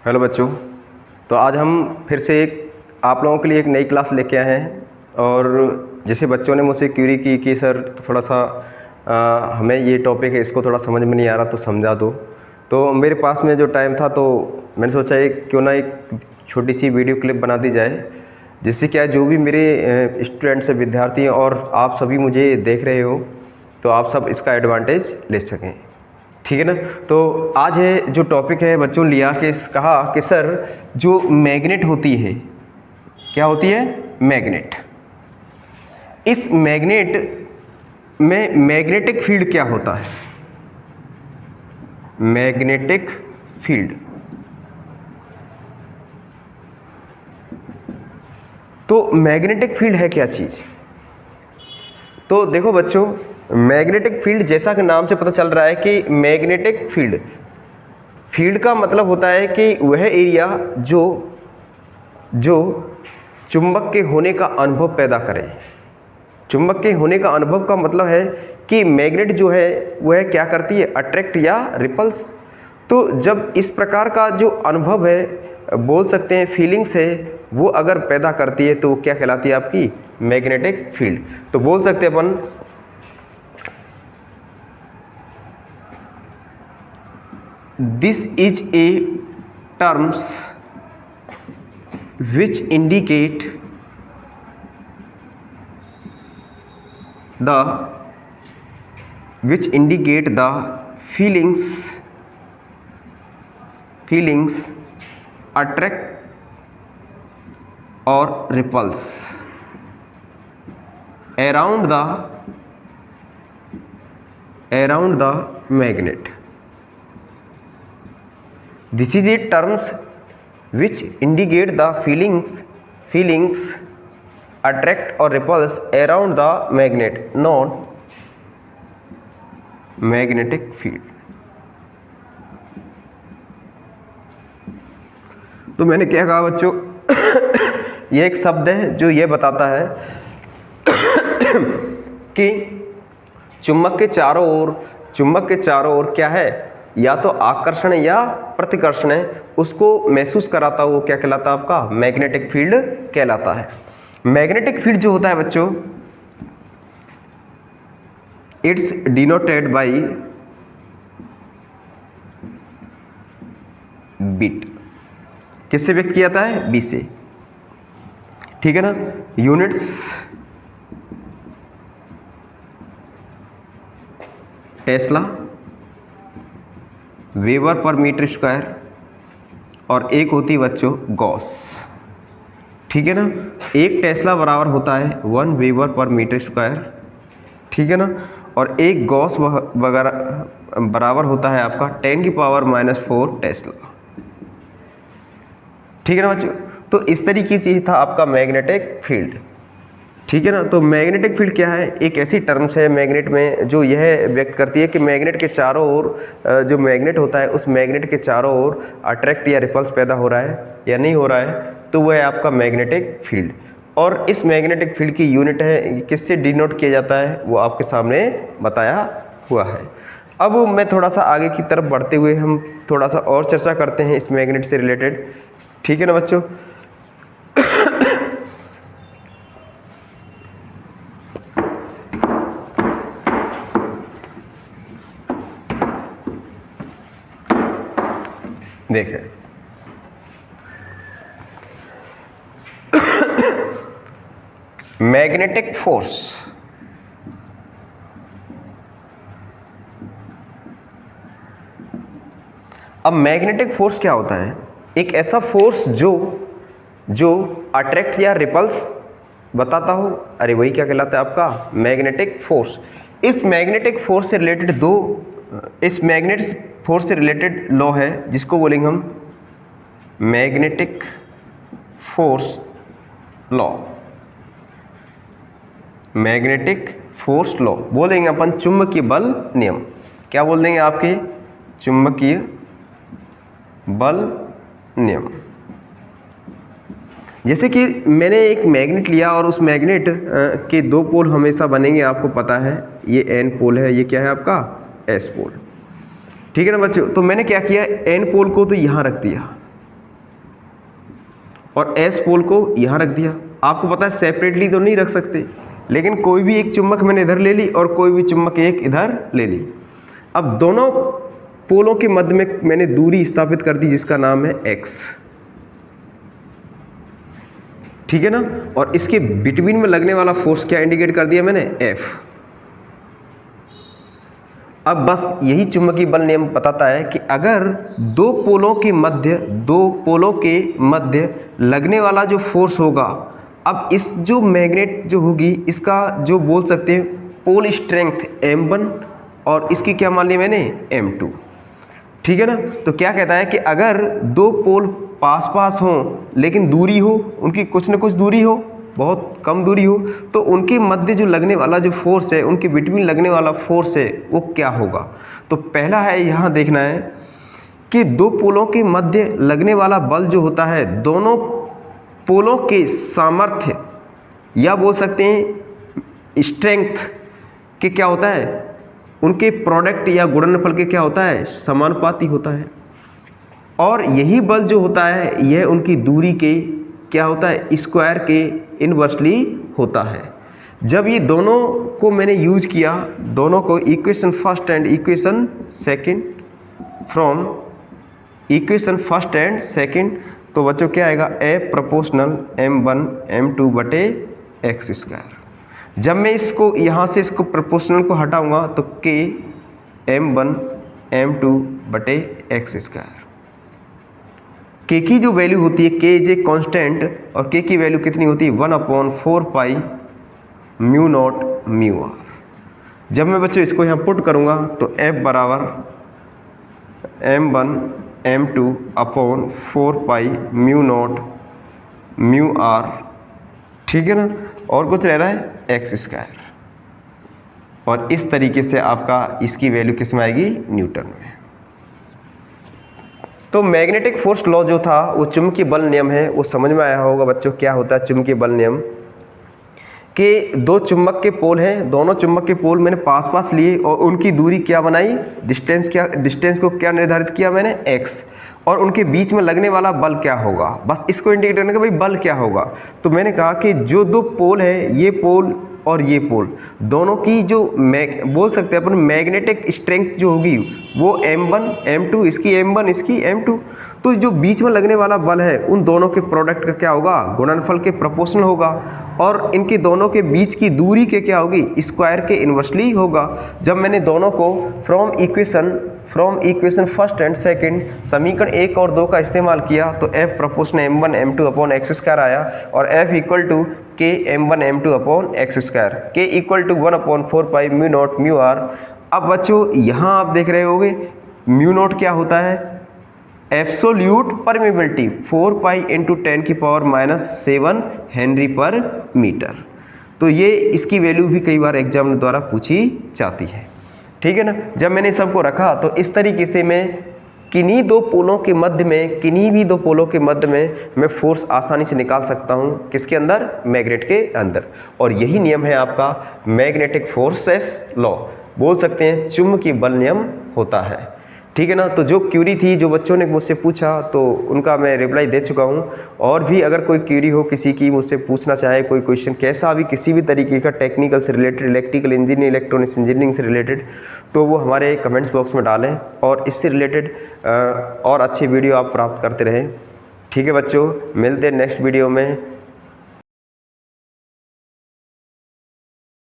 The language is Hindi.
हेलो बच्चों। तो आज हम फिर से आप लोगों के लिए एक नई क्लास लेके आए हैं। और जैसे बच्चों ने मुझसे क्यूरी की कि सर थोड़ा सा हमें ये टॉपिक है, इसको थोड़ा समझ में नहीं आ रहा तो समझा दो। तो मेरे पास में जो टाइम था तो मैंने सोचा क्यों ना एक छोटी सी वीडियो क्लिप बना दी जाए, जिससे क्या जो भी मेरे स्टूडेंट्स हैं, विद्यार्थी हैं और आप सभी मुझे देख रहे हो तो आप सब इसका एडवांटेज ले सकें। ठीक है ना। तो आज है जो टॉपिक है बच्चों लिया कि कहा कि सर जो मैग्नेट होती है, क्या होती है? मैग्नेट। इस मैग्नेट में मैग्नेटिक फील्ड क्या होता है? Magnetic field. तो मैग्नेटिक फील्ड है क्या चीज? तो देखो बच्चों, मैग्नेटिक फील्ड जैसा कि नाम से पता चल रहा है कि मैग्नेटिक फील्ड, फील्ड का मतलब होता है कि वह एरिया जो चुंबक के होने का अनुभव पैदा करे। चुंबक के होने का अनुभव का मतलब है कि मैग्नेट जो है वह क्या करती है? अट्रैक्ट या रिपल्स। तो जब इस प्रकार का जो अनुभव है, बोल सकते हैं फीलिंग्स है, वो अगर पैदा करती है तो वो क्या कहलाती है? आपकी मैग्नेटिक फील्ड। तो बोल सकते हैं अपन This is a terms which indicate the feelings attract or repulse around the magnet. This is a terms which indicate the feelings attract or repulse around the magnet, not magnetic field. तो मैंने क्या कहा बच्चों? ये एक शब्द है जो ये बताता है कि चुंबक के चारों ओर क्या है? या तो आकर्षण या प्रतिकर्षण है, उसको महसूस कराता वो क्या कहलाता है? आपका मैग्नेटिक फील्ड कहलाता है। मैग्नेटिक फील्ड जो होता है बच्चों, इट्स डिनोटेड बाय बीट। किससे व्यक्त किया जाता है? बी से। ठीक है ना। Units tesla, weber per metre square, और एक होती है बच्चों गॉस। ठीक है ना। एक टेस्ला बराबर होता है 1 वेबर पर मीटर स्क्वायर। ठीक है ना। और एक गॉस वगैरह बराबर होता है आपका 10⁻⁻⁴ टेस्ला। ठीक है ना बच्चों। तो इस तरीके से था आपका मैग्नेटिक फील्ड। ठीक है ना। तो मैग्नेटिक फील्ड क्या है? एक ऐसी टर्म्स है मैग्नेट में जो यह व्यक्त करती है कि मैग्नेट के चारों ओर, जो मैग्नेट होता है उस मैग्नेट के चारों ओर अट्रैक्ट या रिपल्स पैदा हो रहा है या नहीं हो रहा है, तो वह है आपका मैग्नेटिक फील्ड। और इस मैग्नेटिक फील्ड की यूनिट है, किससे डिनोट किया जाता है वो आपके सामने बताया हुआ है। अब मैं थोड़ा सा आगे की तरफ बढ़ते हुए हम थोड़ा सा और चर्चा करते हैं इस मैग्नेट से रिलेटेड। ठीक है ना बच्चों। देखें, मैग्नेटिक फोर्स, अब मैग्नेटिक फोर्स क्या होता है? एक ऐसा फोर्स जो अट्रैक्ट या रिपल्स बताता हो, अरे वही क्या कहलाता है? आपका मैग्नेटिक फोर्स। इस मैग्नेटिक फोर्स से रिलेटेड इस मैग्नेटिक फोर्स से रिलेटेड लॉ है जिसको बोलेंगे हम magnetic force law. Magnetic force law बोलेंगे अपन चुंबकीय बल नियम। क्या बोल देंगे? आपके चुंबकीय बल नियम। जैसे कि मैंने एक मैग्नेट लिया और उस मैग्नेट के दो पोल हमेशा बनेंगे, आपको पता है ये एन पोल है, ये क्या है आपका एस पोल। ठीक है ना बच्चों। तो मैंने क्या किया, एन पोल को तो यहाँ रख दिया और एस पोल को यहाँ रख दिया। आपको पता है सेपरेटली तो नहीं रख सकते, लेकिन कोई भी एक चुंबक मैंने इधर ले ली और कोई भी चुंबक एक इधर ले ली। अब दोनों पोलों के मध्य में मैंने दूरी स्थापित कर दी जिसका नाम है x, ठीक है ना। और इसके बिटवीन में लगने वाला फोर्स क्या इंडिकेट कर दिया मैंने, F। अब बस यही चुंबकीय बल नियम बताता है कि अगर दो पोलों के मध्य लगने वाला जो फोर्स होगा, अब इस जो मैग्नेट जो होगी इसका जो बोल सकते हैं पोल स्ट्रेंथ M1 और इसकी क्या मान ली मैंने, M2, ठीक है ना। तो क्या कहता है कि अगर दो पोल पास पास हों लेकिन दूरी हो, उनकी कुछ न कुछ दूरी हो, बहुत कम दूरी हो, तो उनके मध्य जो लगने वाला जो फोर्स है, उनके बिटवीन लगने वाला फोर्स है वो क्या होगा। तो पहला है यहाँ देखना है कि दो पोलों के मध्य लगने वाला बल जो होता है, दोनों पोलों के सामर्थ्य या बोल सकते हैं स्ट्रेंथ के क्या होता है, उनके प्रोडक्ट या गुणनफल के क्या होता है, समानुपाती होता है। और यही बल जो होता है यह उनकी दूरी के क्या होता है, स्क्वायर के इनवर्सली होता है। जब ये दोनों को मैंने यूज किया, दोनों को equation first and equation second, from equation first and second, तो बच्चों क्या आएगा, ए प्रोपोर्शनल M1 M2 बटे एक्स स्क्वायर। जब मैं इसको यहाँ से इसको प्रोपोर्शनल को हटाऊंगा तो K M1 M2 बटे एक्स स्क्वायर। K की जो वैल्यू होती है, K इज ए कॉन्स्टेंट, और K की वैल्यू कितनी होती है, 1/4 pi mu naught mu R. जब मैं बच्चों इसको यहाँ पुट करूँगा तो F बराबर M1 M2 upon 4 pi mu naught mu R, ठीक है ना, और कुछ रह रहा है एक्स स्क्वायर। और इस तरीके से आपका इसकी वैल्यू किस में आएगी, न्यूटन में। तो मैग्नेटिक फोर्स लॉ जो था वो चुंबकीय बल नियम है, वो समझ में आया होगा बच्चों क्या होता है चुंबकीय बल नियम। कि दो चुंबक के पोल हैं, दोनों चुंबक के पोल मैंने पास पास लिए और उनकी दूरी क्या बनाई, डिस्टेंस को क्या निर्धारित किया मैंने, x, और उनके बीच में लगने वाला बल क्या होगा, बस इसको इंडिकेट करने का भाई बल क्या होगा। तो मैंने कहा कि जो दो पोल है, ये पोल और ये पोल, दोनों की जो बोल सकते हैं अपन मैग्नेटिक स्ट्रेंथ जो होगी वो M1 M2, इसकी M1 इसकी M2। तो जो बीच में लगने वाला बल है उन दोनों के प्रोडक्ट का क्या होगा, गुणनफल के प्रोपोर्शनल होगा, और इनके दोनों के बीच की दूरी के क्या होगी, स्क्वायर के इन्वर्सली होगा। जब मैंने दोनों को from equation first and second समीकरण 1 और 2 का इस्तेमाल किया तो F proportional M1 M2 upon X square आया, और F equal to K M1 M2 upon X square, K equal to 1/4 pi mu naught mu R. अब बच्चों यहाँ आप देख रहे होगे म्यू नॉट क्या होता है, absolute permeability, 4 pi into 10⁻⁻7 Henry पर मीटर। तो ये इसकी वैल्यू भी कई बार एग्जाम द्वारा पूछी जाती है, ठीक है ना। जब मैंने सबको रखा तो इस तरीके से मैं किन्हीं भी दो पोलों के मध्य में मैं फोर्स आसानी से निकाल सकता हूँ, किसके अंदर, मैग्नेट के अंदर। और यही नियम है आपका मैग्नेटिक फोर्सेस लॉ, बोल सकते हैं चुंबकीय बल नियम होता है, ठीक है ना। तो जो क्यूरी थी, जो बच्चों ने मुझसे पूछा तो उनका मैं रिप्लाई दे चुका हूँ। और भी अगर कोई क्यूरी हो किसी की, मुझसे पूछना चाहे कोई क्वेश्चन कैसा भी, किसी भी तरीके का, टेक्निकल से related, electrical engineering, electronics engineering से रिलेटेड, तो वो हमारे कमेंट्स बॉक्स में डालें और इससे रिलेटेड और अच्छी वीडियो आप प्राप्त करते रहें, ठीक है बच्चों। मिलते हैं नेक्स्ट वीडियो में।